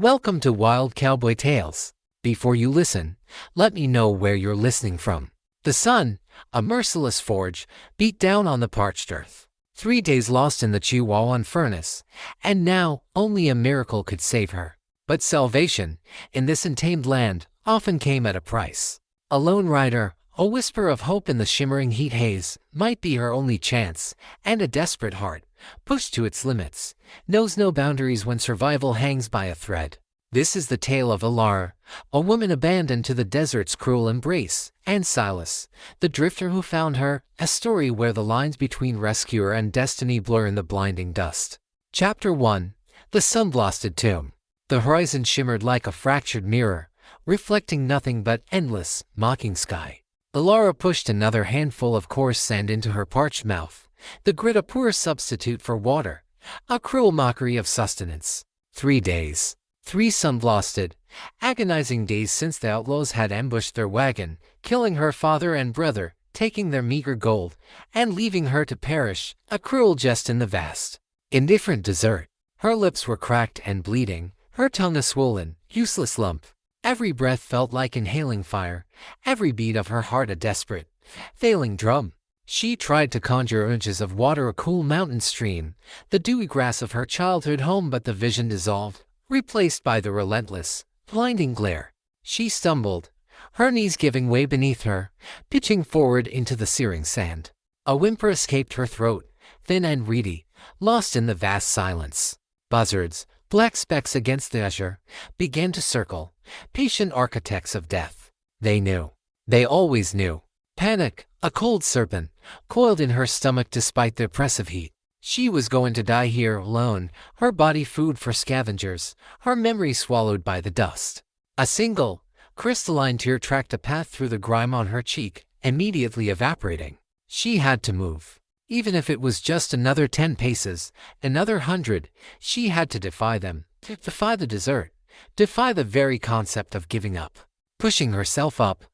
Welcome to Wild Cowboy Tales. Before you listen, let me know where you're listening from. The sun, a merciless forge, beat down on the parched earth. 3 days lost in the Chihuahuan furnace, and now only a miracle could save her. But salvation, in this untamed land, often came at a price. A lone rider, a whisper of hope in the shimmering heat haze, might be her only chance, and a desperate heart, pushed to its limits, knows no boundaries when survival hangs by a thread. This is the tale of Alara, a woman abandoned to the desert's cruel embrace, and Silas, the drifter who found her, a story where the lines between rescuer and destiny blur in the blinding dust. Chapter 1. The Sun-Blasted Tomb. The horizon shimmered like a fractured mirror, reflecting nothing but endless, mocking sky. Alara pushed another handful of coarse sand into her parched mouth, the grit a poor substitute for water, a cruel mockery of sustenance. 3 days. 3 sun-blasted, agonizing days since the outlaws had ambushed their wagon, killing her father and brother, taking their meager gold, and leaving her to perish, a cruel jest in the vast, indifferent desert. Her lips were cracked and bleeding, her tongue a swollen, useless lump. Every breath felt like inhaling fire, every beat of her heart a desperate, failing drum. She tried to conjure images of water, a cool mountain stream, the dewy grass of her childhood home, but the vision dissolved, replaced by the relentless, blinding glare. She stumbled, her knees giving way beneath her, pitching forward into the searing sand. A whimper escaped her throat, thin and reedy, lost in the vast silence. Buzzards, black specks against the azure, began to circle, patient architects of death. They knew. They always knew. Panic, a cold serpent, coiled in her stomach despite the oppressive heat. She was going to die here alone, her body food for scavengers, her memory swallowed by the dust. A single, crystalline tear tracked a path through the grime on her cheek, immediately evaporating. She had to move. Even if it was just another 10 paces, another 100, she had to defy them, defy the desert, defy the very concept of giving up. Pushing herself up,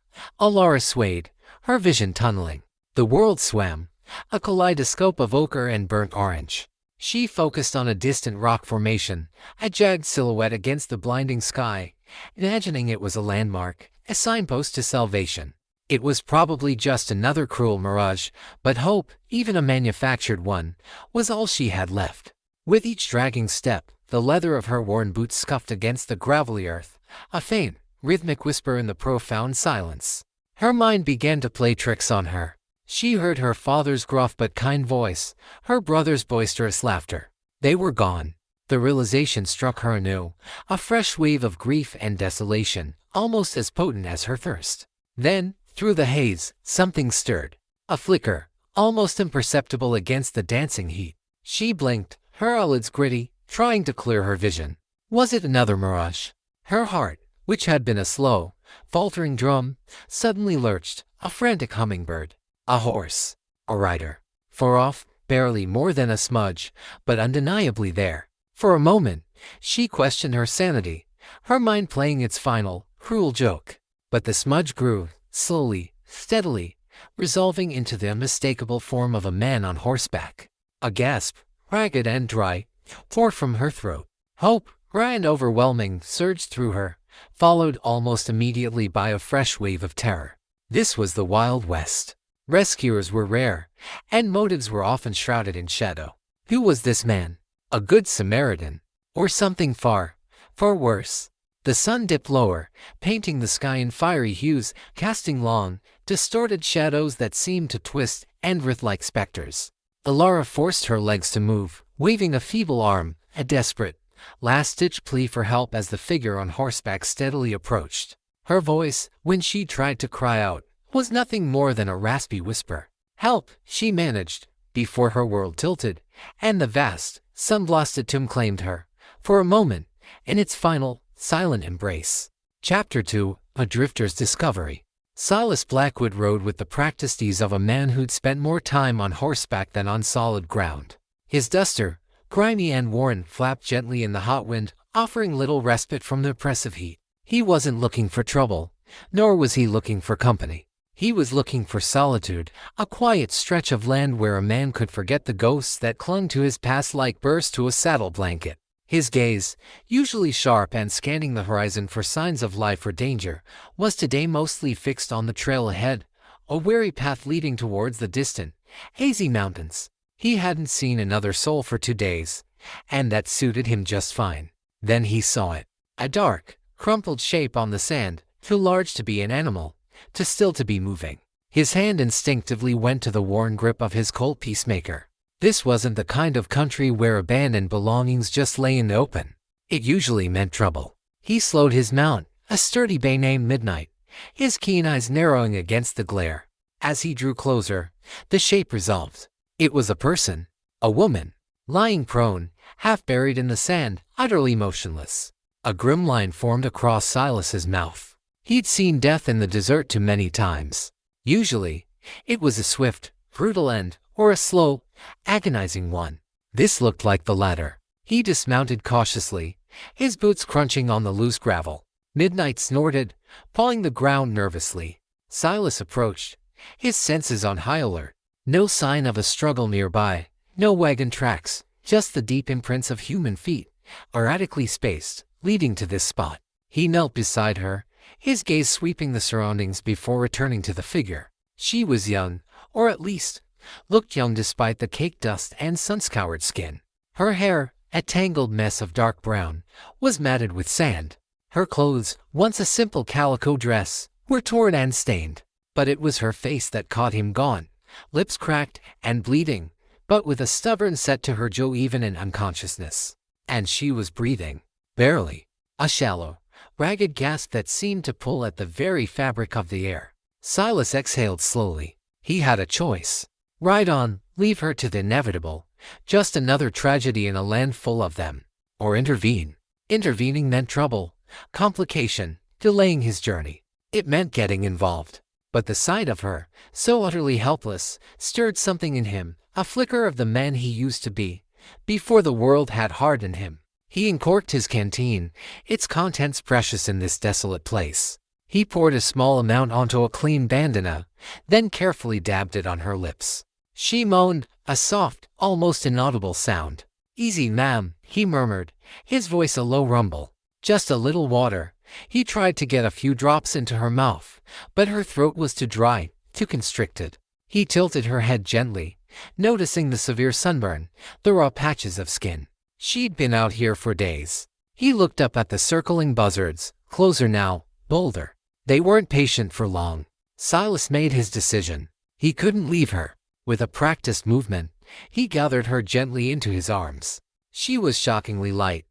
Alara swayed, her vision tunneling. The world swam, a kaleidoscope of ochre and burnt orange. She focused on a distant rock formation, a jagged silhouette against the blinding sky, imagining it was a landmark, a signpost to salvation. It was probably just another cruel mirage, but hope, even a manufactured one, was all she had left. With each dragging step, the leather of her worn boots scuffed against the gravelly earth, a faint, rhythmic whisper in the profound silence. Her mind began to play tricks on her. She heard her father's gruff but kind voice, her brother's boisterous laughter. They were gone. The realization struck her anew, a fresh wave of grief and desolation, almost as potent as her thirst. Then, through the haze, something stirred. A flicker, almost imperceptible against the dancing heat. She blinked, her eyelids gritty, trying to clear her vision. Was it another mirage? Her heart, which had been a slow, faltering drum, suddenly lurched, a frantic hummingbird. A horse. A rider. Far off, barely more than a smudge, but undeniably there. For a moment, she questioned her sanity, her mind playing its final, cruel joke. But the smudge grew, slowly, steadily, resolving into the unmistakable form of a man on horseback. A gasp, ragged and dry, tore from her throat. Hope, rare and overwhelming, surged through her, followed almost immediately by a fresh wave of terror. This was the Wild West. Rescuers were rare, and motives were often shrouded in shadow. Who was this man? A good Samaritan? Or something far, far worse? The sun dipped lower, painting the sky in fiery hues, casting long, distorted shadows that seemed to twist and writhe like specters. Alara forced her legs to move, waving a feeble arm, a desperate, last-ditch plea for help as the figure on horseback steadily approached. Her voice, when she tried to cry out, was nothing more than a raspy whisper. Help, she managed, before her world tilted, and the vast, sun-blasted tomb claimed her, for a moment, in its final, silent embrace. Chapter 2. A Drifter's Discovery. Silas Blackwood rode with the practiced ease of a man who'd spent more time on horseback than on solid ground. His duster, grimy and worn, flapped gently in the hot wind, offering little respite from the oppressive heat. He wasn't looking for trouble, nor was he looking for company. He was looking for solitude, a quiet stretch of land where a man could forget the ghosts that clung to his past like birds to a saddle blanket. His gaze, usually sharp and scanning the horizon for signs of life or danger, was today mostly fixed on the trail ahead, a weary path leading towards the distant, hazy mountains. He hadn't seen another soul for 2 days, and that suited him just fine. Then he saw it. A dark, crumpled shape on the sand, too large to be an animal, too still to be moving. His hand instinctively went to the worn grip of his Colt peacemaker. This wasn't the kind of country where abandoned belongings just lay in the open. It usually meant trouble. He slowed his mount, a sturdy bay named Midnight, his keen eyes narrowing against the glare. As he drew closer, the shape resolved. It was a person, a woman, lying prone, half buried in the sand, utterly motionless. A grim line formed across Silas's mouth. He'd seen death in the desert too many times. Usually, it was a swift, brutal end, or a slow, agonizing one. This looked like the latter. He dismounted cautiously, his boots crunching on the loose gravel. Midnight snorted, pawing the ground nervously. Silas approached, his senses on high alert. No sign of a struggle nearby, no wagon tracks, just the deep imprints of human feet, erratically spaced, leading to this spot. He knelt beside her, his gaze sweeping the surroundings before returning to the figure. She was young, or at least, looked young despite the caked dust and sun-scoured skin. Her hair, a tangled mess of dark brown, was matted with sand. Her clothes, once a simple calico dress, were torn and stained. But it was her face that caught him gaunt, lips cracked and bleeding, but with a stubborn set to her jaw even in unconsciousness. And she was breathing. Barely. A shallow, ragged gasp that seemed to pull at the very fabric of the air. Silas exhaled slowly. He had a choice. Ride on, leave her to the inevitable, just another tragedy in a land full of them. Or intervene. Intervening meant trouble, complication, delaying his journey. It meant getting involved. But the sight of her, so utterly helpless, stirred something in him, a flicker of the man he used to be, before the world had hardened him. He uncorked his canteen, its contents precious in this desolate place. He poured a small amount onto a clean bandana, then carefully dabbed it on her lips. She moaned, a soft, almost inaudible sound. "Easy, ma'am," he murmured, his voice a low rumble. "Just a little water." He tried to get a few drops into her mouth, but her throat was too dry, too constricted. He tilted her head gently, noticing the severe sunburn, the raw patches of skin. She'd been out here for days. He looked up at the circling buzzards, closer now, bolder. They weren't patient for long. Silas made his decision. He couldn't leave her. With a practiced movement, he gathered her gently into his arms. She was shockingly light,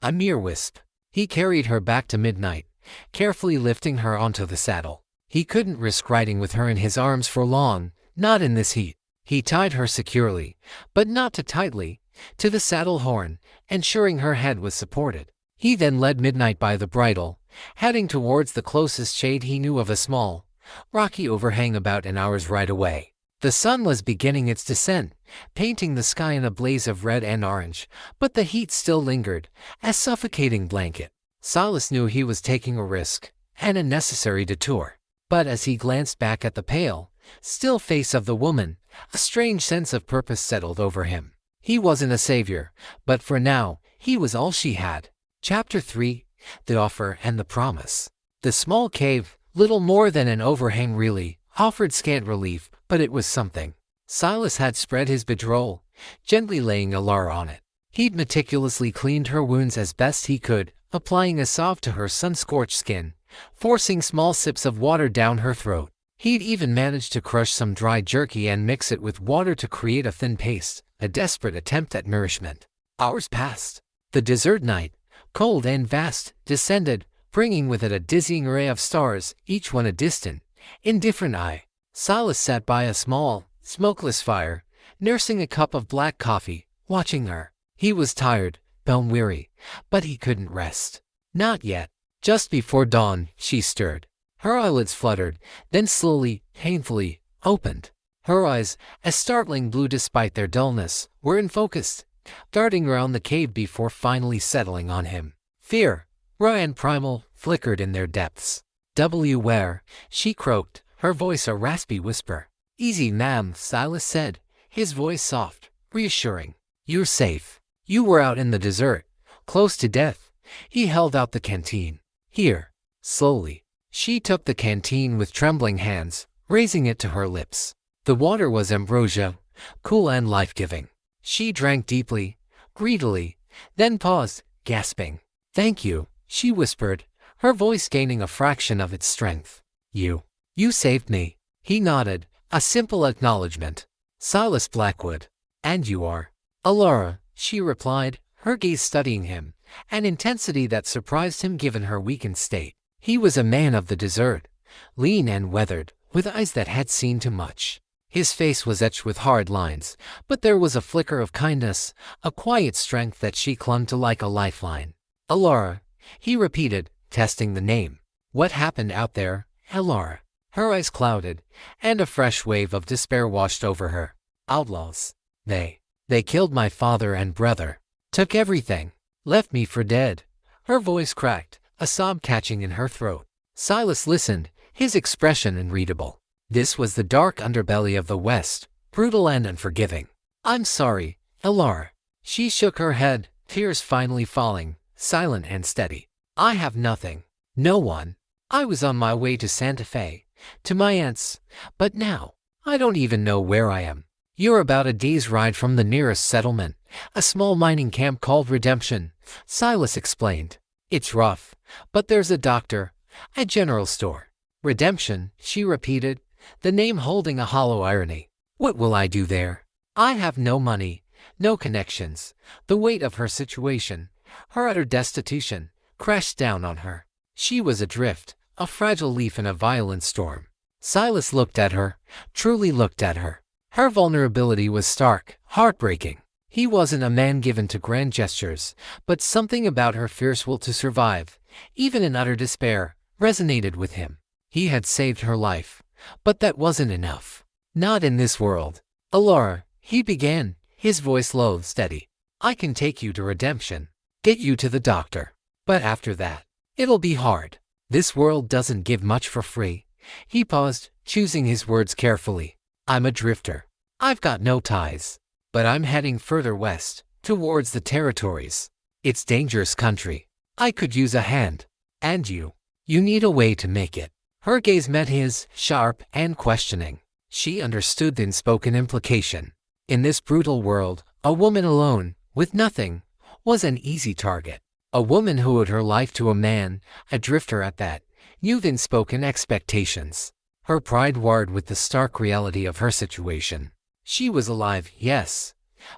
a mere wisp. He carried her back to Midnight, carefully lifting her onto the saddle. He couldn't risk riding with her in his arms for long, not in this heat. He tied her securely, but not too tightly, to the saddle horn, ensuring her head was supported. He then led Midnight by the bridle, heading towards the closest shade he knew of, a small, rocky overhang about an hour's ride away. The sun was beginning its descent, painting the sky in a blaze of red and orange, but the heat still lingered, a suffocating blanket. Silas knew he was taking a risk, an unnecessary detour. But as he glanced back at the pale, still face of the woman, a strange sense of purpose settled over him. He wasn't a savior, but for now, he was all she had. Chapter 3: The Offer and the Promise. The small cave, little more than an overhang really, offered scant relief, but it was something. Silas had spread his bedroll, gently laying a lar on it. He'd meticulously cleaned her wounds as best he could, applying a salve to her sun-scorched skin, forcing small sips of water down her throat. He'd even managed to crush some dry jerky and mix it with water to create a thin paste, a desperate attempt at nourishment. Hours passed. The desert night, cold and vast, descended, bringing with it a dizzying array of stars, each one a distant, indifferent eye. Silas sat by a small, smokeless fire, nursing a cup of black coffee, watching her. He was tired, bone-weary, but he couldn't rest. Not yet. Just before dawn, she stirred. Her eyelids fluttered, then slowly, painfully, opened. Her eyes, a startling blue despite their dullness, were in focus, darting around the cave before finally settling on him. Fear, raw and primal, flickered in their depths. "Where?" she croaked, her voice a raspy whisper. "Easy, ma'am," Silas said, his voice soft, reassuring. "You're safe. You were out in the desert, Close to death, he held out the canteen. Here. Slowly. She took the canteen with trembling hands, raising it to her lips. The water was ambrosia, cool and life-giving. She drank deeply, greedily, then paused, gasping. "Thank you," she whispered, her voice gaining a fraction of its strength. You saved me." He nodded, a simple acknowledgement. "Silas Blackwood. And you are?" "Alara," she replied, her gaze studying him, an intensity that surprised him given her weakened state. He was a man of the desert, lean and weathered, with eyes that had seen too much. His face was etched with hard lines, but there was a flicker of kindness, a quiet strength that she clung to like a lifeline. "Alara," he repeated, testing the name. "What happened out there, Alara?" Her eyes clouded, and a fresh wave of despair washed over her. "Outlaws. They killed my father and brother. Took everything. Left me for dead." Her voice cracked, a sob catching in her throat. Silas listened, his expression unreadable. This was the dark underbelly of the West, brutal and unforgiving. "I'm sorry, Alara." She shook her head, tears finally falling, silent and steady. "I have nothing. No one. I was on my way to Santa Fe, to my aunt's, but now, I don't even know where I am." "You're about a day's ride from the nearest settlement, a small mining camp called Redemption," Silas explained. "It's rough, but there's a doctor, a general store." "Redemption," she repeated, the name holding a hollow irony. "What will I do there? I have no money, no connections." The weight of her situation, her utter destitution, crashed down on her. She was adrift, a fragile leaf in a violent storm. Silas looked at her, truly looked at her. Her vulnerability was stark, heartbreaking. He wasn't a man given to grand gestures, but something about her fierce will to survive, even in utter despair, resonated with him. He had saved her life, but that wasn't enough. "Not in this world." "Alara," he began, his voice low, steady. "I can take you to Redemption, get you to the doctor. But after that, it'll be hard. This world doesn't give much for free." He paused, choosing his words carefully. "I'm a drifter. I've got no ties. But I'm heading further west, towards the territories. It's dangerous country. I could use a hand. And you need a way to make it." Her gaze met his, sharp and questioning. She understood the unspoken implication. In this brutal world, a woman alone, with nothing, was an easy target. A woman who owed her life to a man, a drifter at that, knew the unspoken expectations. Her pride warred with the stark reality of her situation. She was alive, yes,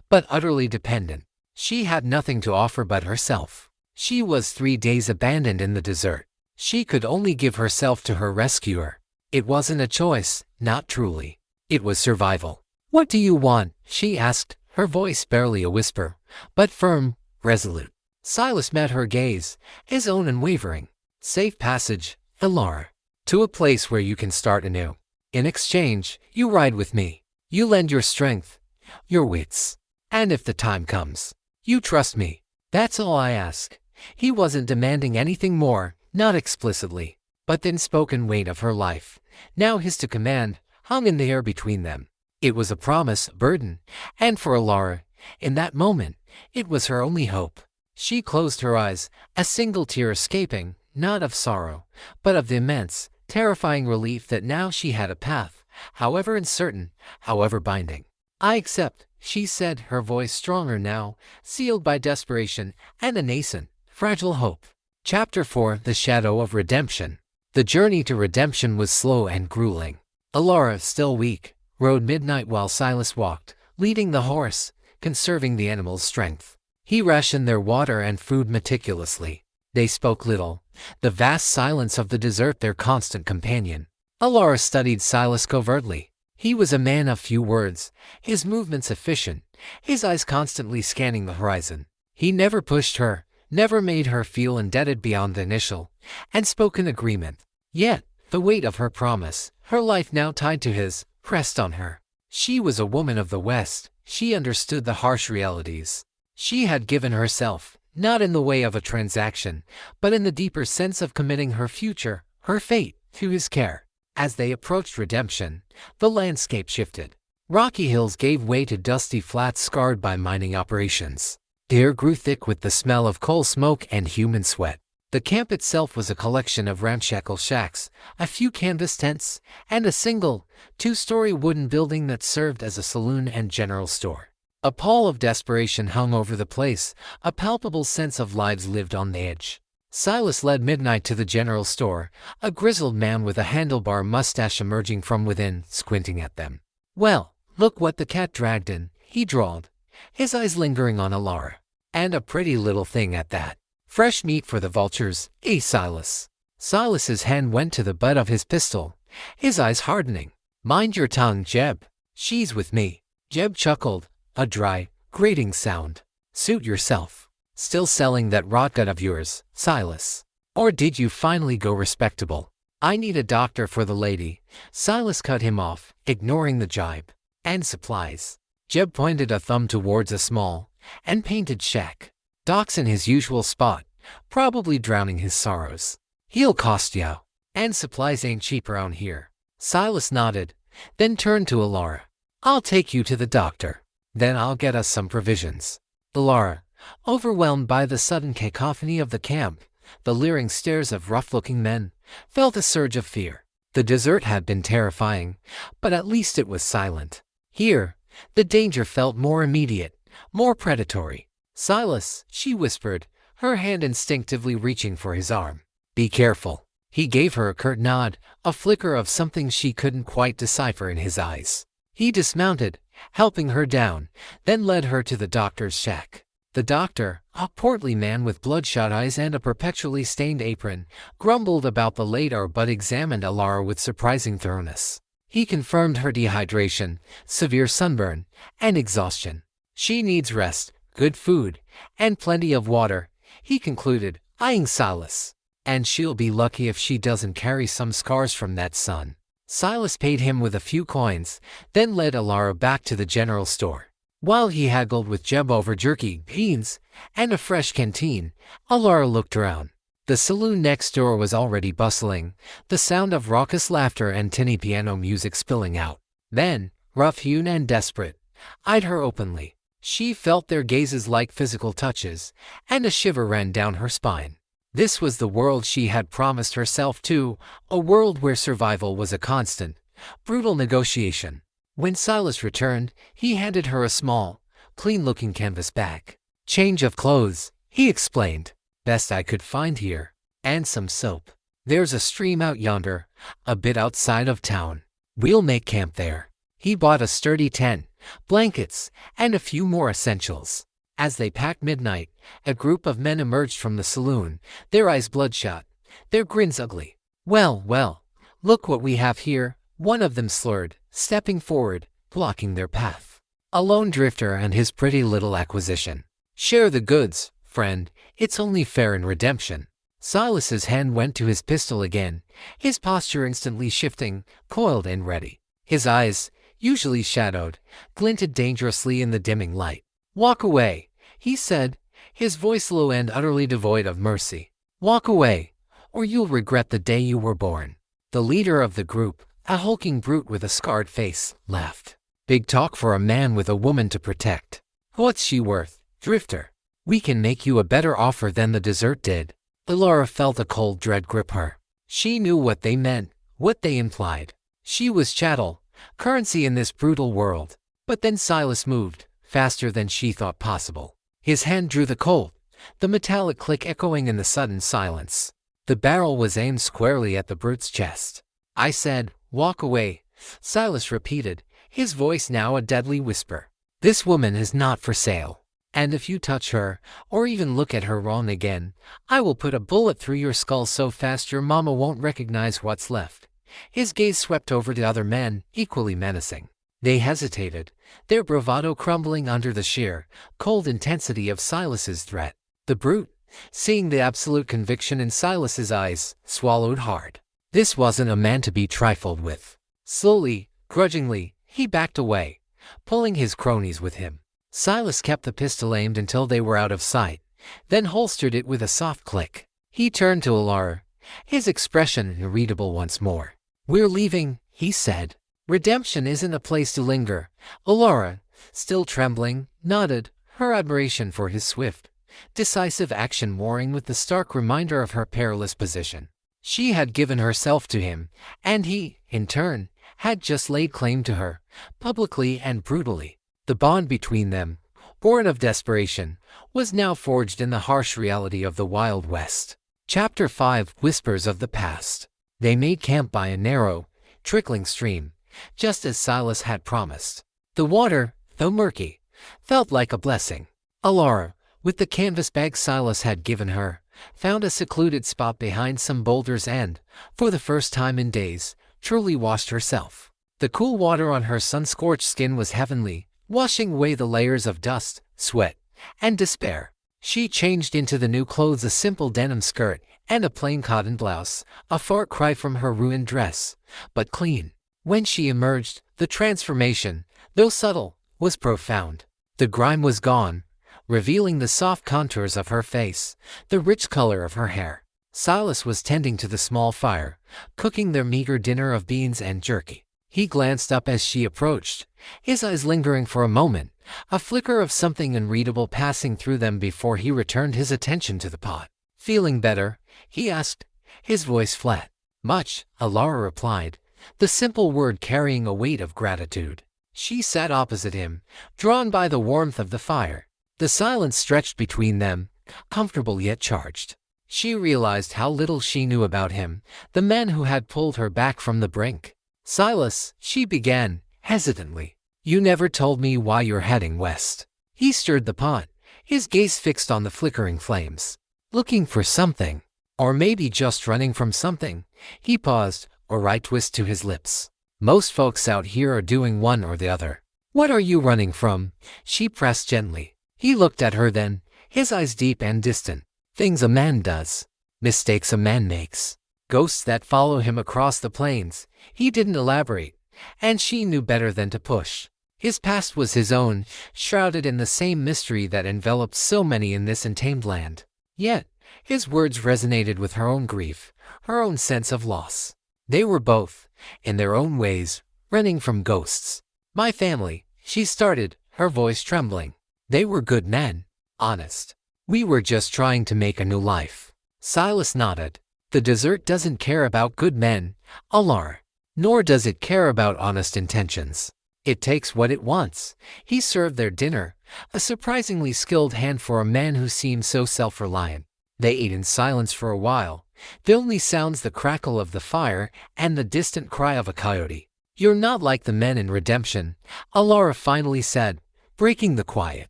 but utterly dependent. She had nothing to offer but herself. She was 3 days abandoned in the desert. She could only give herself to her rescuer. It wasn't a choice, not truly. It was survival. "What do you want?" she asked, her voice barely a whisper, but firm, resolute. Silas met her gaze, his own unwavering. "Safe passage, Alara. To a place where you can start anew. In exchange, you ride with me. You lend your strength, your wits. And if the time comes, you trust me. That's all I ask." He wasn't demanding anything more, not explicitly, but the unspoken weight of her life, now his to command, hung in the air between them. It was a promise, a burden, and for Alara, in that moment, it was her only hope. She closed her eyes, a single tear escaping, not of sorrow, but of the immense, terrifying relief that now she had a path, however uncertain, however binding. "I accept," she said, her voice stronger now, sealed by desperation and a nascent, fragile hope. Chapter 4: The Shadow of Redemption. The journey to Redemption was slow and grueling. Alara, still weak, rode midnight while Silas walked, leading the horse, conserving the animal's strength. He rationed their water and food meticulously. They spoke little, the vast silence of the desert their constant companion. Alara studied Silas covertly. He was a man of few words, his movements efficient, his eyes constantly scanning the horizon. He never pushed her, never made her feel indebted beyond the initial and spoken agreement. Yet, the weight of her promise, her life now tied to his, pressed on her. She was a woman of the West. She understood the harsh realities. She had given herself, not in the way of a transaction, but in the deeper sense of committing her future, her fate, to his care. As they approached Redemption, the landscape shifted. Rocky hills gave way to dusty flats scarred by mining operations. The air grew thick with the smell of coal smoke and human sweat. The camp itself was a collection of ramshackle shacks, a few canvas tents, and a single, two-story wooden building that served as a saloon and general store. A pall of desperation hung over the place, a palpable sense of lives lived on the edge. Silas led Midnight to the general store, a grizzled man with a handlebar mustache emerging from within, squinting at them. "Well, look what the cat dragged in," he drawled, his eyes lingering on Alara. "And a pretty little thing at that. Fresh meat for the vultures, eh, Silas?" Silas's hand went to the butt of his pistol, his eyes hardening. "Mind your tongue, Jeb. She's with me." Jeb chuckled, a dry, grating sound. "Suit yourself. Still selling that rotgut of yours, Silas? Or did you finally go respectable?" "I need a doctor for the lady." Silas cut him off, ignoring the jibe. "And supplies." Jeb pointed a thumb towards a small and painted shack. "Doc's in his usual spot, probably drowning his sorrows. He'll cost you. And supplies ain't cheap around here." Silas nodded, then turned to Alara. "I'll take you to the doctor. Then I'll get us some provisions." Alara, overwhelmed by the sudden cacophony of the camp, the leering stares of rough-looking men, felt a surge of fear. The desert had been terrifying, but at least it was silent. Here, the danger felt more immediate, more predatory. "Silas," she whispered, her hand instinctively reaching for his arm. "Be careful." He gave her a curt nod, a flicker of something she couldn't quite decipher in his eyes. He dismounted, helping her down, then led her to the doctor's shack. The doctor, a portly man with bloodshot eyes and a perpetually stained apron, grumbled about the late hour but examined Alara with surprising thoroughness. He confirmed her dehydration, severe sunburn, and exhaustion. "She needs rest, good food, and plenty of water," he concluded, eyeing Silas. "And she'll be lucky if she doesn't carry some scars from that sun." Silas paid him with a few coins, then led Alara back to the general store. While he haggled with Jeb over jerky, beans, and a fresh canteen, Alara looked around. The saloon next door was already bustling, the sound of raucous laughter and tinny piano music spilling out. Then, rough-hewn and desperate, eyed her openly. She felt their gazes like physical touches, and a shiver ran down her spine. This was the world she had promised herself to, a world where survival was a constant, brutal negotiation. When Silas returned, he handed her a small, clean-looking canvas bag. "Change of clothes," he explained. "Best I could find here. And some soap. There's a stream out yonder, a bit outside of town. We'll make camp there." He bought a sturdy tent, blankets, and a few more essentials. As they packed Midnight, a group of men emerged from the saloon, their eyes bloodshot, their grins ugly. Well, look what we have here," one of them slurred, stepping forward, blocking their path. "A lone drifter and his pretty little acquisition. Share the goods, friend, it's only fair in redemption." Silas's hand went to his pistol again, his posture instantly shifting, coiled and ready. His eyes, usually shadowed, glinted dangerously in the dimming light. "Walk away," he said, his voice low and utterly devoid of mercy. "Walk away, or you'll regret the day you were born." The leader of the group, a hulking brute with a scarred face, laughed. "Big talk for a man with a woman to protect. What's she worth, drifter? We can make you a better offer than the desert did." Alara felt a cold dread grip her. She knew what they meant, what they implied. She was chattel, currency in this brutal world. But then Silas moved, faster than she thought possible. His hand drew the Colt, the metallic click echoing in the sudden silence. The barrel was aimed squarely at the brute's chest. "I said, walk away," Silas repeated, his voice now a deadly whisper. "This woman is not for sale. And if you touch her, or even look at her wrong again, I will put a bullet through your skull so fast your mama won't recognize what's left." His gaze swept over to other men, equally menacing. They hesitated, their bravado crumbling under the sheer, cold intensity of Silas's threat. The brute, seeing the absolute conviction in Silas's eyes, swallowed hard. This wasn't a man to be trifled with. Slowly, grudgingly, he backed away, pulling his cronies with him. Silas kept the pistol aimed until they were out of sight, then holstered it with a soft click. He turned to Alara, his expression irreadable once more. "We're leaving," he said. "Redemption isn't a place to linger." Alara, still trembling, nodded, her admiration for his swift, decisive action warring with the stark reminder of her perilous position. She had given herself to him, and he, in turn, had just laid claim to her, publicly and brutally. The bond between them, born of desperation, was now forged in the harsh reality of the Wild West. Chapter 5: Whispers of the Past. They made camp by a narrow, trickling stream, just as Silas had promised. The water, though murky, felt like a blessing. Alara, with the canvas bag Silas had given her, found a secluded spot behind some boulders and, for the first time in days, truly washed herself. The cool water on her sun-scorched skin was heavenly, washing away the layers of dust, sweat, and despair. She changed into the new clothes, a simple denim skirt and a plain cotton blouse, a far cry from her ruined dress, but clean. When she emerged, the transformation, though subtle, was profound. The grime was gone, revealing the soft contours of her face, the rich color of her hair. Silas was tending to the small fire, cooking their meager dinner of beans and jerky. He glanced up as she approached, his eyes lingering for a moment, a flicker of something unreadable passing through them before he returned his attention to the pot. "Feeling better?" he asked, his voice flat. "Much," Alara replied, the simple word carrying a weight of gratitude. She sat opposite him, drawn by the warmth of the fire. The silence stretched between them, comfortable yet charged. She realized how little she knew about him, the man who had pulled her back from the brink. "Silas," she began, hesitantly, "you never told me why you're heading west." He stirred the pot, his gaze fixed on the flickering flames. "Looking for something. Or maybe just running from something." He paused, a wry twist to his lips. "Most folks out here are doing one or the other." "What are you running from?" she pressed gently. He looked at her then, his eyes deep and distant. "Things a man does. Mistakes a man makes. Ghosts that follow him across the plains." He didn't elaborate, and she knew better than to push. His past was his own, shrouded in the same mystery that enveloped so many in this untamed land. Yet, his words resonated with her own grief, her own sense of loss. They were both, in their own ways, running from ghosts. "My family," she started, her voice trembling. "They were good men, honest. We were just trying to make a new life." Silas nodded. "The desert doesn't care about good men, Alara. Nor does it care about honest intentions. It takes what it wants." He served their dinner, a surprisingly skilled hand for a man who seemed so self-reliant. They ate in silence for a while, the only sounds the crackle of the fire and the distant cry of a coyote. "You're not like the men in Redemption," Alara finally said, breaking the quiet.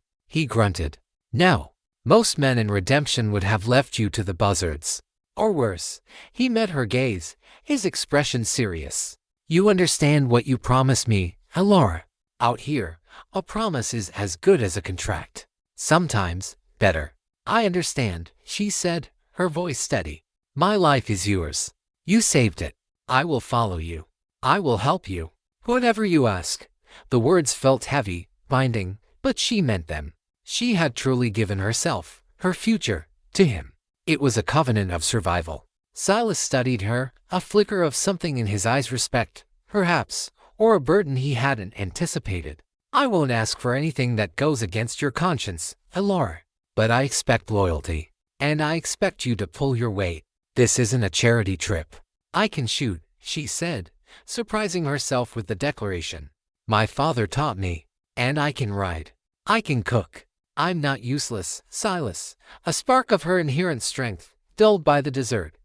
He grunted. "No. Most men in Redemption would have left you to the buzzards. Or worse." He met her gaze, his expression serious. "You understand what you promised me, Alara. Out here, a promise is as good as a contract. Sometimes, better." "I understand," she said, her voice steady. "My life is yours. You saved it. I will follow you. I will help you. Whatever you ask." The words felt heavy, binding, but she meant them. She had truly given herself, her future, to him. It was a covenant of survival. Silas studied her, a flicker of something in his eyes, respect, perhaps, or a burden he hadn't anticipated. "I won't ask for anything that goes against your conscience, Alara. But I expect loyalty. And I expect you to pull your weight. This isn't a charity trip." "I can shoot," she said, surprising herself with the declaration. "My father taught me. And I can ride. I can cook. I'm not useless." Silas, a spark of her inherent strength, dulled by the desert,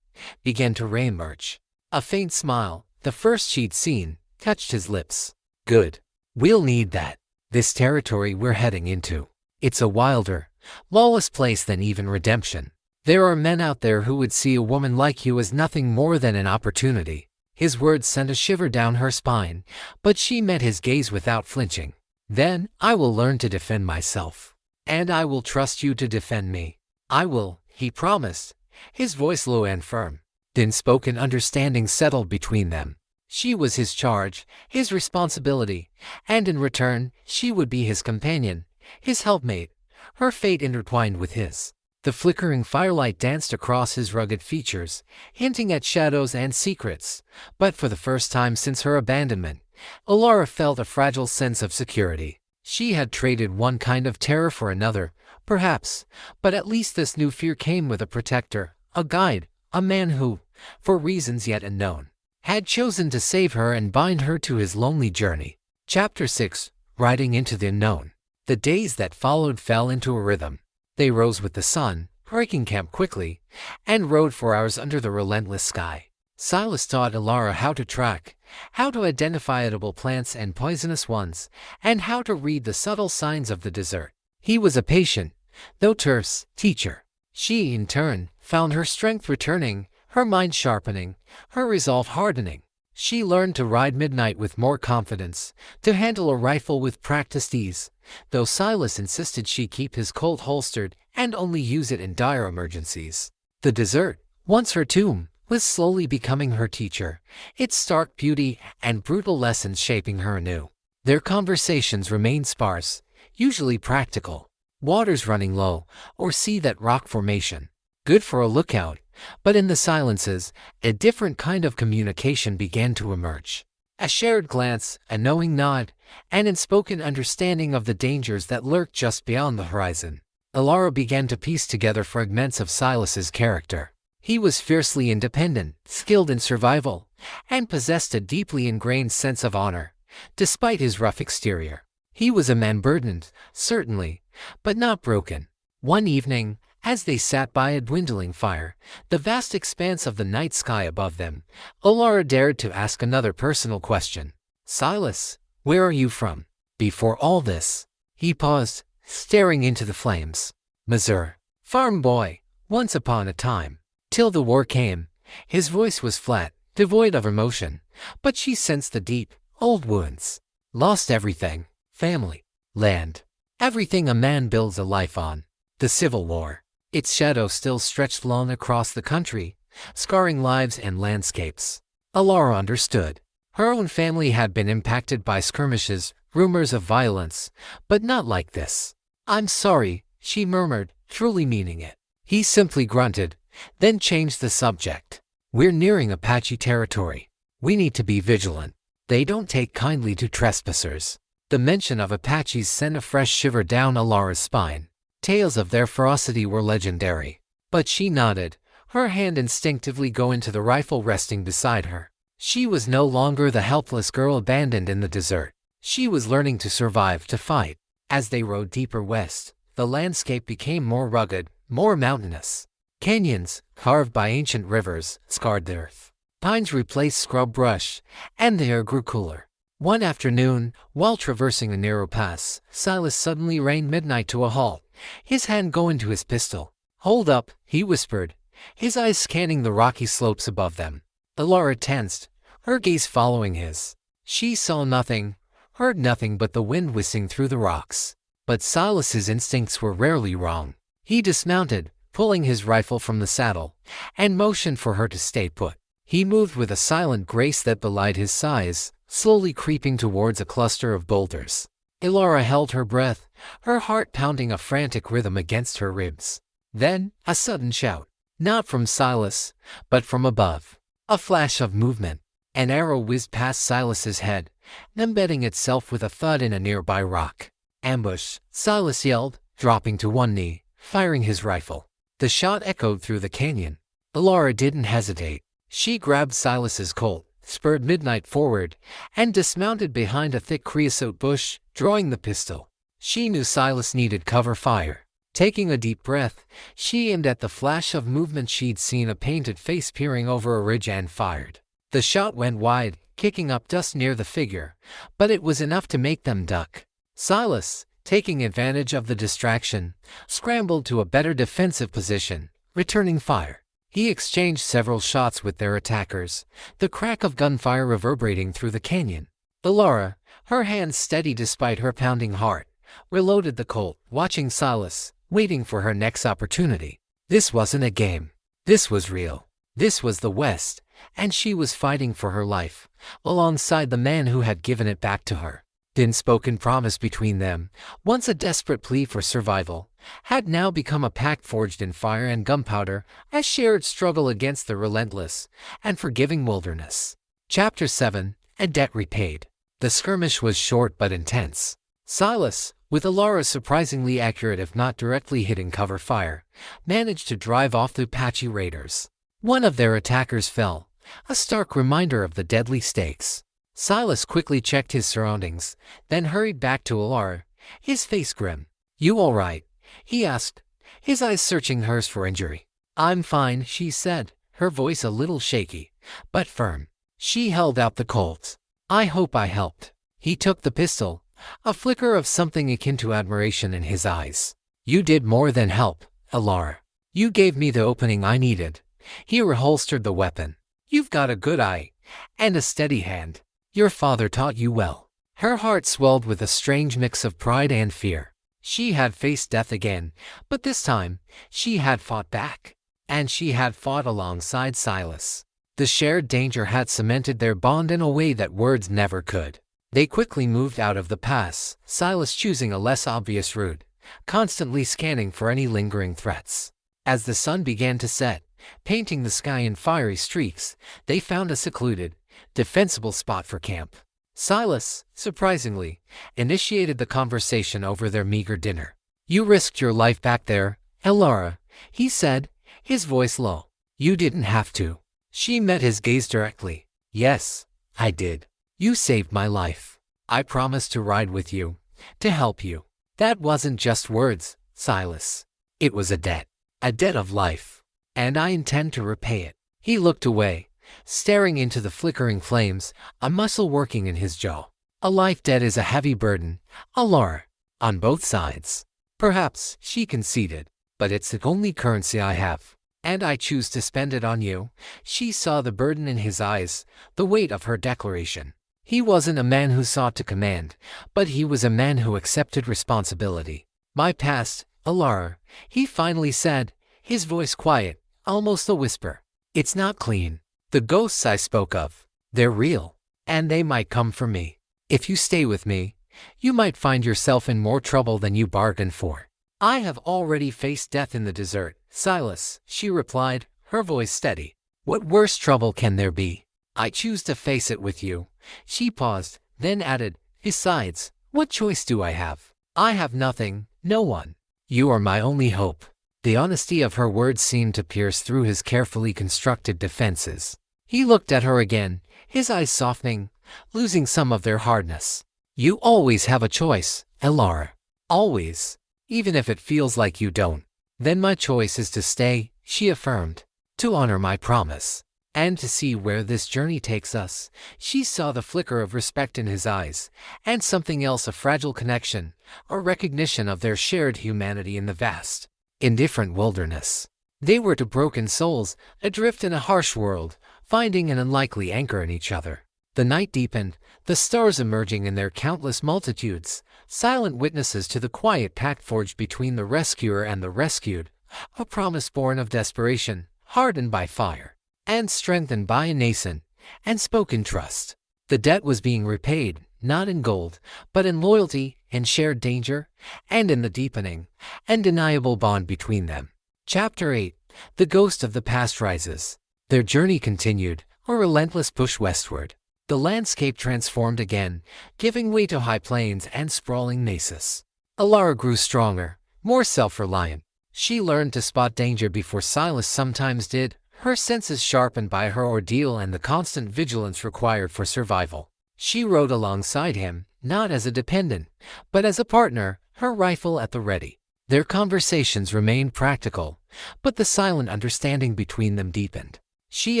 began to re-emerge. A faint smile, the first she'd seen, touched his lips. "Good. We'll need that. This territory we're heading into. It's a wilder, lawless place than even Redemption. There are men out there who would see a woman like you as nothing more than an opportunity." His words sent a shiver down her spine, but she met his gaze without flinching. "Then, I will learn to defend myself. And I will trust you to defend me." "I will," he promised, his voice low and firm. Then spoken understanding settled between them. She was his charge, his responsibility, and in return, she would be his companion, his helpmate, her fate intertwined with his. The flickering firelight danced across his rugged features, hinting at shadows and secrets, but for the first time since her abandonment, Alara felt a fragile sense of security. She had traded one kind of terror for another, perhaps, but at least this new fear came with a protector, a guide, a man who, for reasons yet unknown, had chosen to save her and bind her to his lonely journey. Chapter 6. Riding into the Unknown. The days that followed fell into a rhythm. They rose with the sun, breaking camp quickly, and rode for hours under the relentless sky. Silas taught Ilara how to track, how to identify edible plants and poisonous ones, and how to read the subtle signs of the desert. He was a patient, though terse, teacher. She, in turn, found her strength returning, her mind sharpening, her resolve hardening. She learned to ride midnight with more confidence, to handle a rifle with practiced ease, though Silas insisted she keep his Colt holstered and only use it in dire emergencies. The desert, once her tomb, was slowly becoming her teacher, its stark beauty and brutal lessons shaping her anew. Their conversations remained sparse, usually practical. Waters running low, or see that rock formation. Good for a lookout, but in the silences, a different kind of communication began to emerge. A shared glance, a knowing nod, an unspoken understanding of the dangers that lurked just beyond the horizon. Ilara began to piece together fragments of Silas's character. He was fiercely independent, skilled in survival, and possessed a deeply ingrained sense of honor, despite his rough exterior. He was a man burdened, certainly, but not broken. One evening, as they sat by a dwindling fire, the vast expanse of the night sky above them, Ilara dared to ask another personal question. "Silas, where are you from? Before all this?" He paused, staring into the flames. "Missouri. Farm boy, once upon a time. Till the war came." His voice was flat, devoid of emotion, but she sensed the deep, old wounds. Lost everything. Family. Land. Everything a man builds a life on. The Civil War. Its shadow still stretched long across the country, scarring lives and landscapes. Ilara understood. Her own family had been impacted by skirmishes, rumors of violence, but not like this. "I'm sorry," she murmured, truly meaning it. He simply grunted, then changed the subject. "We're nearing Apache territory. We need to be vigilant. They don't take kindly to trespassers." The mention of Apaches sent a fresh shiver down Ilara's spine. Tales of their ferocity were legendary. But she nodded, her hand instinctively going to the rifle resting beside her. She was no longer the helpless girl abandoned in the desert. She was learning to survive, to fight. As they rode deeper west, the landscape became more rugged, more mountainous. Canyons, carved by ancient rivers, scarred the earth. Pines replaced scrub brush, and the air grew cooler. One afternoon, while traversing a narrow pass, Silas suddenly reined midnight to a halt, his hand going to his pistol. "Hold up," he whispered, his eyes scanning the rocky slopes above them. Ilara tensed, her gaze following his. She saw nothing, heard nothing but the wind whistling through the rocks. But Silas's instincts were rarely wrong. He dismounted, pulling his rifle from the saddle, and motioned for her to stay put. He moved with a silent grace that belied his size, slowly creeping towards a cluster of boulders. Ilara held her breath, her heart pounding a frantic rhythm against her ribs. Then, a sudden shout. Not from Silas, but from above. A flash of movement. An arrow whizzed past Silas's head, embedding itself with a thud in a nearby rock. "Ambush," Silas yelled, dropping to one knee, firing his rifle. The shot echoed through the canyon. Ilara didn't hesitate. She grabbed Silas's Colt, spurred midnight forward, and dismounted behind a thick creosote bush, drawing the pistol. She knew Silas needed cover fire. Taking a deep breath, she aimed at the flash of movement she'd seen a painted face peering over a ridge and fired. The shot went wide, kicking up dust near the figure, but it was enough to make them duck. Silas, taking advantage of the distraction, scrambled to a better defensive position, returning fire. He exchanged several shots with their attackers, the crack of gunfire reverberating through the canyon. Ilara, her hands steady despite her pounding heart, reloaded the Colt, watching Silas, waiting for her next opportunity. This wasn't a game. This was real. This was the West, and she was fighting for her life, alongside the man who had given it back to her. The unspoken promise between them, once a desperate plea for survival, had now become a pact forged in fire and gunpowder, a shared struggle against the relentless and forgiving wilderness. Chapter 7. A Debt Repaid. The skirmish was short but intense. Silas, with Alara's surprisingly accurate if not directly hitting cover fire, managed to drive off the Apache raiders. One of their attackers fell, a stark reminder of the deadly stakes. Silas quickly checked his surroundings, then hurried back to Alara, his face grim. "You all right?" he asked, his eyes searching hers for injury. "I'm fine," she said, her voice a little shaky, but firm. She held out the Colt. "I hope I helped." He took the pistol, a flicker of something akin to admiration in his eyes. "You did more than help, Alara. You gave me the opening I needed." He reholstered the weapon. "You've got a good eye, and a steady hand. Your father taught you well." Her heart swelled with a strange mix of pride and fear. She had faced death again, but this time, she had fought back. And she had fought alongside Silas. The shared danger had cemented their bond in a way that words never could. They quickly moved out of the pass, Silas choosing a less obvious route, constantly scanning for any lingering threats. As the sun began to set, painting the sky in fiery streaks, they found a secluded, defensible spot for camp. Silas, surprisingly, initiated the conversation over their meager dinner. "You risked your life back there, Alara," he said, his voice low. "You didn't have to." She met his gaze directly. "Yes, I did. You saved my life. I promised to ride with you, to help you." "That wasn't just words, Silas. It was a debt of life. And I intend to repay it." He looked away, staring into the flickering flames, a muscle working in his jaw. "A life debt is a heavy burden, Alara, on both sides." "Perhaps," she conceded, "but it's the only currency I have. And I choose to spend it on you." She saw the burden in his eyes, the weight of her declaration. He wasn't a man who sought to command, but he was a man who accepted responsibility. "My past, Alara," he finally said, his voice quiet, almost a whisper. "It's not clean. The ghosts I spoke of, they're real, and they might come for me. If you stay with me, you might find yourself in more trouble than you bargained for." "I have already faced death in the desert, Silas," she replied, her voice steady. "What worse trouble can there be? I choose to face it with you." She paused, then added, "Besides, what choice do I have? I have nothing, no one. You are my only hope." The honesty of her words seemed to pierce through his carefully constructed defenses. He looked at her again, his eyes softening, losing some of their hardness. "You always have a choice, Alara. Always. Even if it feels like you don't." "Then my choice is to stay," she affirmed, "to honor my promise, and to see where this journey takes us." She saw the flicker of respect in his eyes, and something else, a fragile connection, a recognition of their shared humanity in the vast, indifferent wilderness. They were two broken souls, adrift in a harsh world, finding an unlikely anchor in each other. The night deepened, the stars emerging in their countless multitudes, silent witnesses to the quiet pact forged between the rescuer and the rescued, a promise born of desperation, hardened by fire, and strengthened by a nascent and spoken trust. The debt was being repaid, not in gold, but in loyalty, in shared danger, and in the deepening, undeniable bond between them. Chapter 8. The Ghost of the Past Rises. Their journey continued, a relentless push westward. The landscape transformed again, giving way to high plains and sprawling mesas. Alara grew stronger, more self-reliant. She learned to spot danger before Silas sometimes did, her senses sharpened by her ordeal and the constant vigilance required for survival. She rode alongside him, not as a dependent, but as a partner, her rifle at the ready. Their conversations remained practical, but the silent understanding between them deepened. She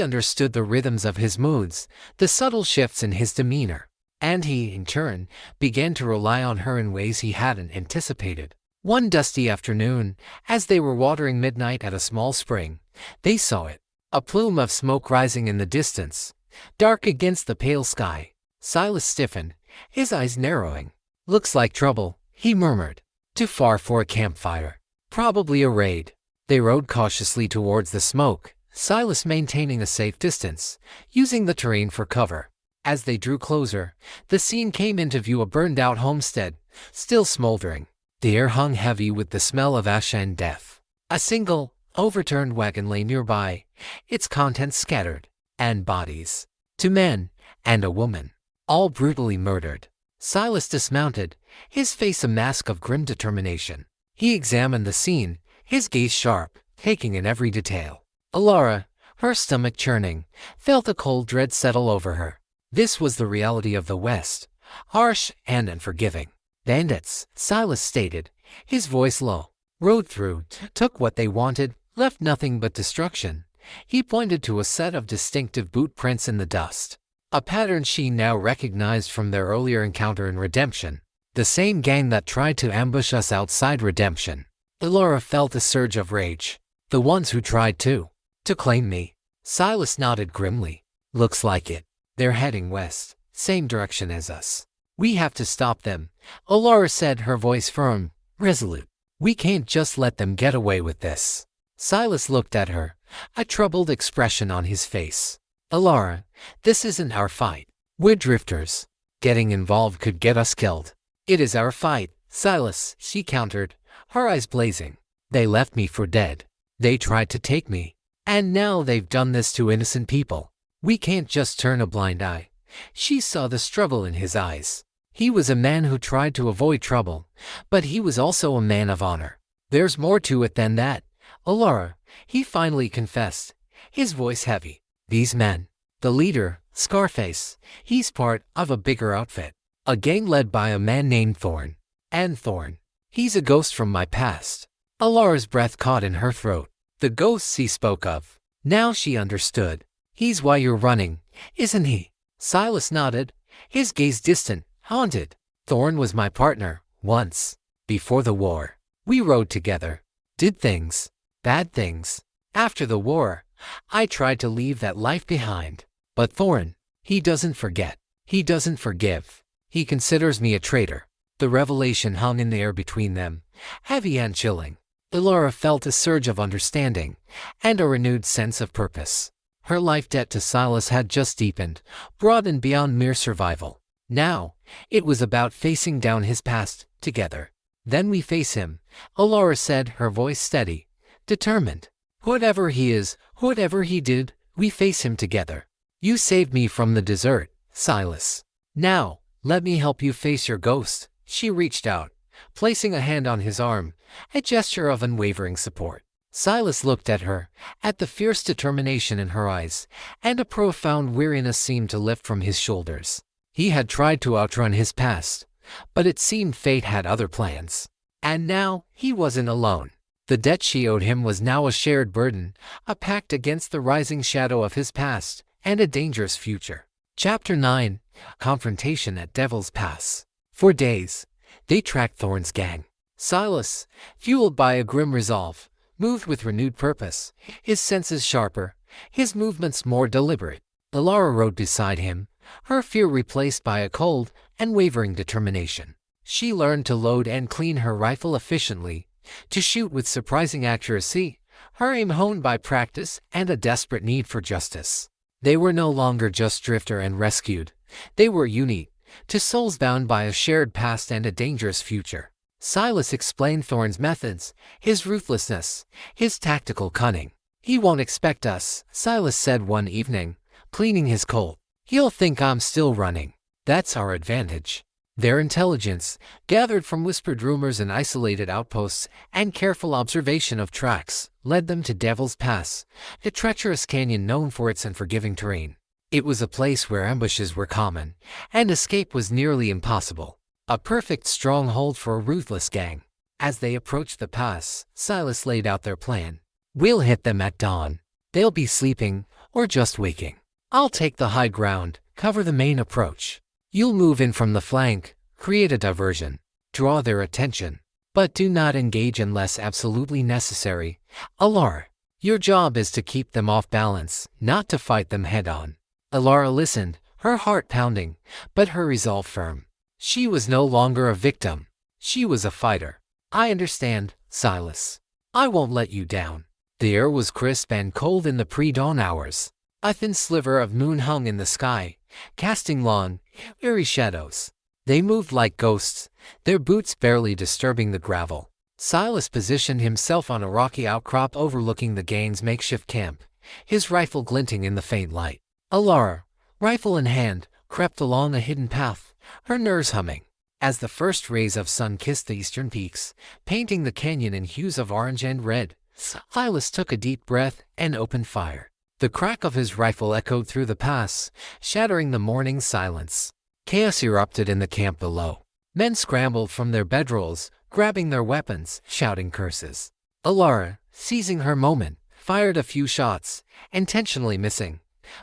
understood the rhythms of his moods, the subtle shifts in his demeanor, and he, in turn, began to rely on her in ways he hadn't anticipated. One dusty afternoon, as they were watering midnight at a small spring, they saw it, a plume of smoke rising in the distance, dark against the pale sky. Silas stiffened, his eyes narrowing. "Looks like trouble," he murmured. "Too far for a campfire. Probably a raid." They rode cautiously towards the smoke, Silas maintaining a safe distance, using the terrain for cover. As they drew closer, the scene came into view, a burned-out homestead, still smoldering. The air hung heavy with the smell of ash and death. A single, overturned wagon lay nearby, its contents scattered, and bodies, 2 men and a woman, all brutally murdered. Silas dismounted, his face a mask of grim determination. He examined the scene, his gaze sharp, taking in every detail. Alara, her stomach churning, felt a cold dread settle over her. This was the reality of the West, harsh and unforgiving. Bandits, Silas stated, his voice low, rode through, took what they wanted, left nothing but destruction. He pointed to a set of distinctive boot prints in the dust, a pattern she now recognized from their earlier encounter in Redemption. The same gang that tried to ambush us outside Redemption. Elora felt a surge of rage. The ones who tried to claim me. Silas nodded grimly. Looks like it. They're heading west, same direction as us. We have to stop them, Elora said, her voice firm, resolute. We can't just let them get away with this. Silas looked at her, a troubled expression on his face. Elora, this isn't our fight. We're drifters. Getting involved could get us killed. It is our fight, Silas, she countered, her eyes blazing. They left me for dead. They tried to take me. And now they've done this to innocent people. We can't just turn a blind eye. She saw the struggle in his eyes. He was a man who tried to avoid trouble, but he was also a man of honor. There's more to it than that, Elora, he finally confessed, his voice heavy. These men, the leader, Scarface, he's part of a bigger outfit. A gang led by a man named Thorn. And Thorn, he's a ghost from my past. Elora's breath caught in her throat. The ghosts he spoke of. Now she understood. He's why you're running, isn't he? Silas nodded, his gaze distant, haunted. Thorn was my partner, once. Before the war. We rode together. Did things. Bad things. After the war, I tried to leave that life behind. But Thorn, he doesn't forget. He doesn't forgive. He considers me a traitor. The revelation hung in the air between them, heavy and chilling. Elora felt a surge of understanding, and a renewed sense of purpose. Her life debt to Silas had just deepened, broadened beyond mere survival. Now, it was about facing down his past, together. Then we face him, Elora said, her voice steady, determined. Whatever he is, whatever he did, we face him together. You saved me from the desert, Silas. Now, let me help you face your ghost. She reached out, placing a hand on his arm, a gesture of unwavering support. Silas looked at her, at the fierce determination in her eyes, and a profound weariness seemed to lift from his shoulders. He had tried to outrun his past, but it seemed fate had other plans. And now, he wasn't alone. The debt she owed him was now a shared burden, a pact against the rising shadow of his past, and a dangerous future. Chapter 9, Confrontation at Devil's Pass. For days, they tracked Thorn's gang. Silas, fueled by a grim resolve, moved with renewed purpose, his senses sharper, his movements more deliberate. Elora rode beside him, her fear replaced by a cold and wavering determination. She learned to load and clean her rifle efficiently, to shoot with surprising accuracy, her aim honed by practice and a desperate need for justice. They were no longer just drifter and rescued. They were unique, to souls bound by a shared past and a dangerous future. Silas explained Thorn's methods, his ruthlessness, his tactical cunning. He won't expect us, Silas said one evening, cleaning his Colt. He'll think I'm still running. That's our advantage. Their intelligence, gathered from whispered rumors and isolated outposts, and careful observation of tracks, led them to Devil's Pass, a treacherous canyon known for its unforgiving terrain. It was a place where ambushes were common, and escape was nearly impossible. A perfect stronghold for a ruthless gang. As they approached the pass, Silas laid out their plan. We'll hit them at dawn. They'll be sleeping, or just waking. I'll take the high ground, cover the main approach. You'll move in from the flank, create a diversion, draw their attention. But do not engage unless absolutely necessary. Elora, your job is to keep them off balance, not to fight them head-on. Elora listened, her heart pounding, but her resolve firm. She was no longer a victim. She was a fighter. I understand, Silas. I won't let you down. The air was crisp and cold in the pre-dawn hours. A thin sliver of moon hung in the sky, casting long, eerie shadows. They moved like ghosts, their boots barely disturbing the gravel. Silas positioned himself on a rocky outcrop overlooking the gang's makeshift camp, his rifle glinting in the faint light. Elora, rifle in hand, crept along a hidden path, her nerves humming. As the first rays of sun kissed the eastern peaks, painting the canyon in hues of orange and red, Silas took a deep breath and opened fire. The crack of his rifle echoed through the pass, shattering the morning silence. Chaos erupted in the camp below. Men scrambled from their bedrolls, grabbing their weapons, shouting curses. Alara, seizing her moment, fired a few shots, intentionally missing,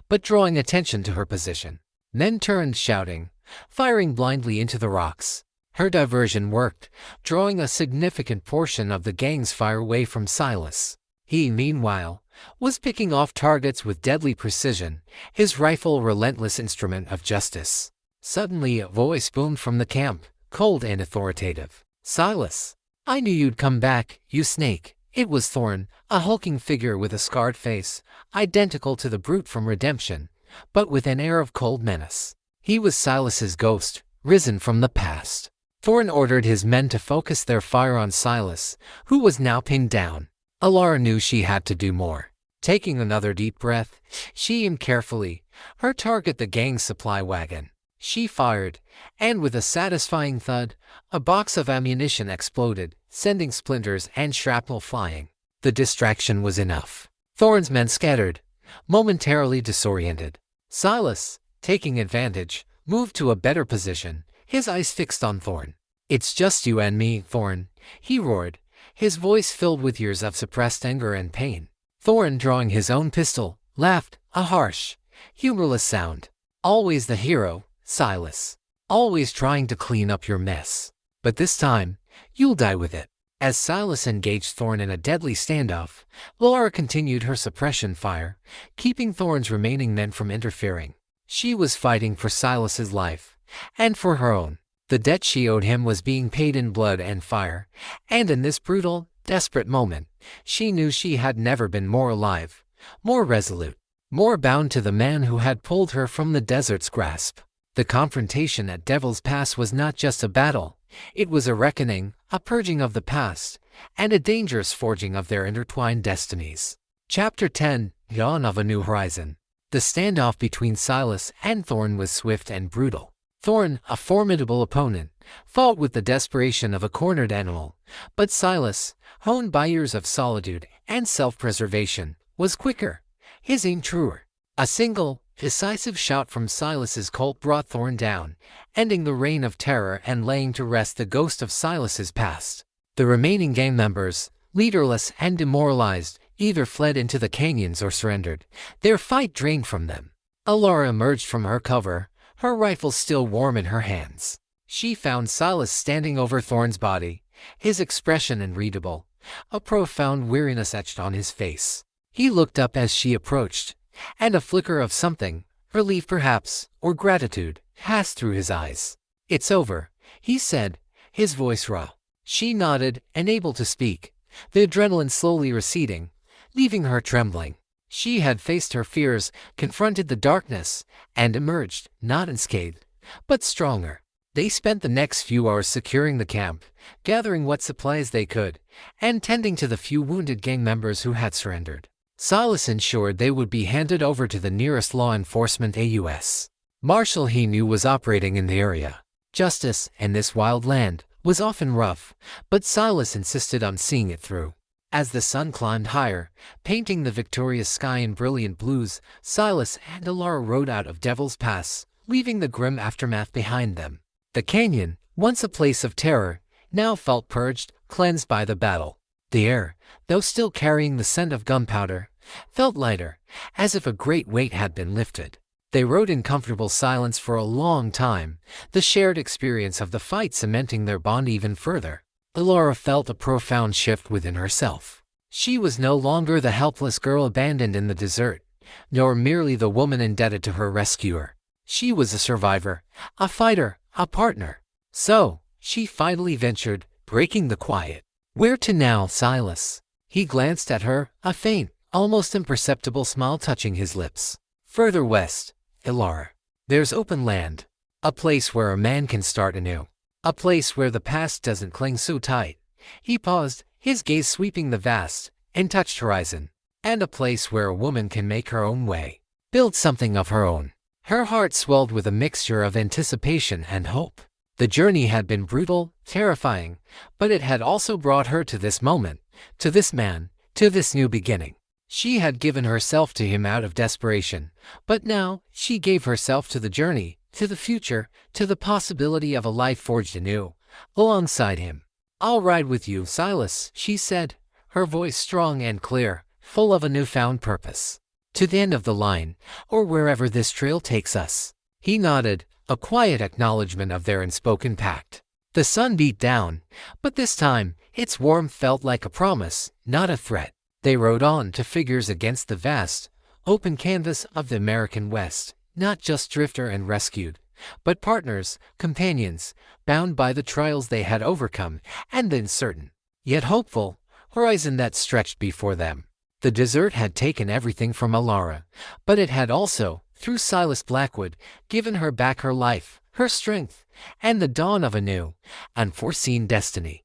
but drawing attention to her position. Men turned shouting, firing blindly into the rocks. Her diversion worked, drawing a significant portion of the gang's fire away from Silas. He, meanwhile, was picking off targets with deadly precision, his rifle a relentless instrument of justice. Suddenly a voice boomed from the camp, cold and authoritative. "Silas, I knew you'd come back, you snake." It was Thorn, a hulking figure with a scarred face, identical to the brute from Redemption, but with an air of cold menace. He was Silas's ghost, risen from the past. Thorn ordered his men to focus their fire on Silas, who was now pinned down. Alara knew she had to do more. Taking another deep breath, she aimed carefully, her target the gang's supply wagon. She fired, and with a satisfying thud, a box of ammunition exploded, sending splinters and shrapnel flying. The distraction was enough. Thorn's men scattered, momentarily disoriented. Silas, taking advantage, moved to a better position, his eyes fixed on Thorn. "It's just you and me, Thorn," he roared, his voice filled with years of suppressed anger and pain. Thorn, drawing his own pistol, laughed, a harsh, humorless sound. "Always the hero, Silas. Always trying to clean up your mess. But this time, you'll die with it." As Silas engaged Thorn in a deadly standoff, Laura continued her suppression fire, keeping Thorn's remaining men from interfering. She was fighting for Silas's life, and for her own. The debt she owed him was being paid in blood and fire, and in this brutal, desperate moment, she knew she had never been more alive, more resolute, more bound to the man who had pulled her from the desert's grasp. The confrontation at Devil's Pass was not just a battle, it was a reckoning, a purging of the past, and a dangerous forging of their intertwined destinies. Chapter 10: Dawn of a New Horizon. The standoff between Silas and Thorn was swift and brutal. Thorn, a formidable opponent, fought with the desperation of a cornered animal, but Silas, honed by years of solitude and self-preservation, was quicker, his aim truer. A single, decisive shot from Silas's Colt brought Thorn down, ending the reign of terror and laying to rest the ghost of Silas's past. The remaining gang members, leaderless and demoralized, either fled into the canyons or surrendered, their fight drained from them. Alara emerged from her cover, her rifle still warm in her hands. She found Silas standing over Thorn's body, his expression unreadable, a profound weariness etched on his face. He looked up as she approached, and a flicker of something, relief perhaps, or gratitude, passed through his eyes. "It's over," he said, his voice raw. She nodded, unable to speak, the adrenaline slowly receding, leaving her trembling. She had faced her fears, confronted the darkness, and emerged, not unscathed, but stronger. They spent the next few hours securing the camp, gathering what supplies they could, and tending to the few wounded gang members who had surrendered. Silas ensured they would be handed over to the nearest law enforcement AUS. Marshal he knew was operating in the area. Justice, in this wild land, was often rough, but Silas insisted on seeing it through. As the sun climbed higher, painting the victorious sky in brilliant blues, Silas and Alara rode out of Devil's Pass, leaving the grim aftermath behind them. The canyon, once a place of terror, now felt purged, cleansed by the battle. The air, though still carrying the scent of gunpowder, felt lighter, as if a great weight had been lifted. They rode in comfortable silence for a long time, the shared experience of the fight cementing their bond even further. Alara felt a profound shift within herself. She was no longer the helpless girl abandoned in the desert, nor merely the woman indebted to her rescuer. She was a survivor, a fighter, a partner. So, she finally ventured, breaking the quiet. "Where to now, Silas?" He glanced at her, a faint, almost imperceptible smile touching his lips. "Further west, Alara. There's open land. A place where a man can start anew. A place where the past doesn't cling so tight." He paused, his gaze sweeping the vast, untouched horizon. "And a place where a woman can make her own way. Build something of her own." Her heart swelled with a mixture of anticipation and hope. The journey had been brutal, terrifying, but it had also brought her to this moment, to this man, to this new beginning. She had given herself to him out of desperation, but now she gave herself to the journey, to the future, to the possibility of a life forged anew, alongside him. "I'll ride with you, Silas," she said, her voice strong and clear, full of a newfound purpose. "To the end of the line, or wherever this trail takes us." He nodded, a quiet acknowledgement of their unspoken pact. The sun beat down, but this time its warmth felt like a promise, not a threat. They rode on to figures against the vast, open canvas of the American West, not just drifter and rescued, but partners, companions, bound by the trials they had overcome, and the uncertain, yet hopeful, horizon that stretched before them. The desert had taken everything from Alara, but it had also, through Silas Blackwood, given her back her life, her strength, and the dawn of a new, unforeseen destiny.